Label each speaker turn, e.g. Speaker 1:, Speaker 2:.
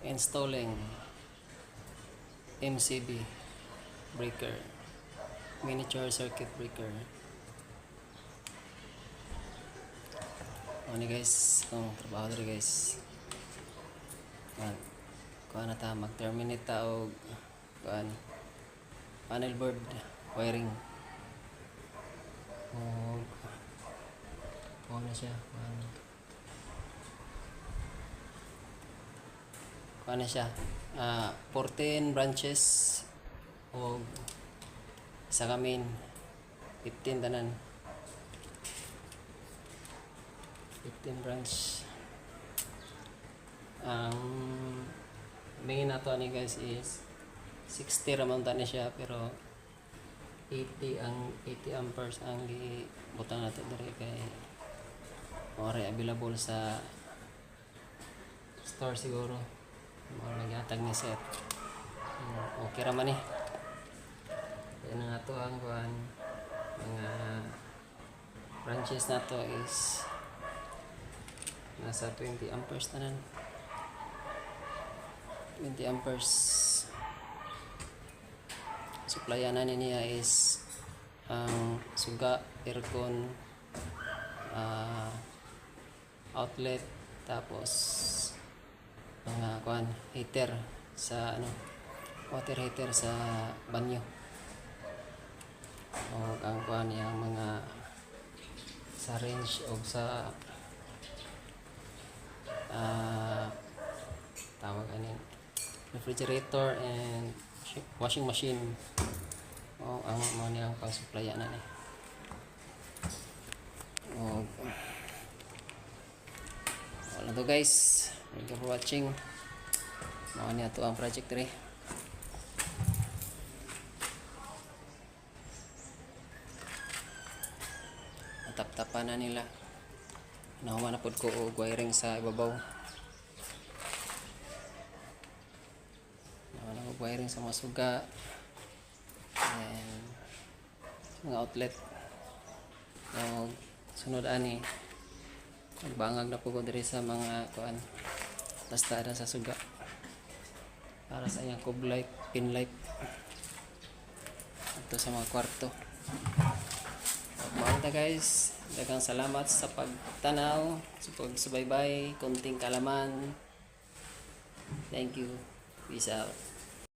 Speaker 1: installing MCB breaker, miniature circuit breaker. Ano guys, itong trabaho dito guys. Kuha na ta, mag-terminate ta o panel board wiring. Kuha na siya. Kuha na siya. 14 branches o isa kamin 15 tanan. 15 branch. Ang main na to ni guys is 60 ramon ta ni siya, pero 80 amperes ang gibutang nato dire kay ore available sa store siguro. Mo nagatag ni set. Okay ra man ni. Yan nga to ang mga branches na to is nasa 20 amperes tanan. 20 amperes. Supplyan na niya is ang suga, aircon, outlet, tapos mga heater sa water heater sa banyo. O ang yung mga sa range o sa tawag refrigerator and washing machine. O ang mga niyang pang-supplyan na ni. Wala to guys. Thank you for watching. Mga niya to ang project rin. Tap-tapan na nila. Nahuman na po ko o wiring sa ibabaw. Nahuman na po wiring sa mga suga and mga outlet. Sunod ani magbangag na po ko diri sa mga basta sa suga para sa iyang cube light, pin light ito sa mga kwarto. Mga guys, daghang salamat sa pagtanaw, sa pagsubaybay, konting kalaman. Thank you. Peace out.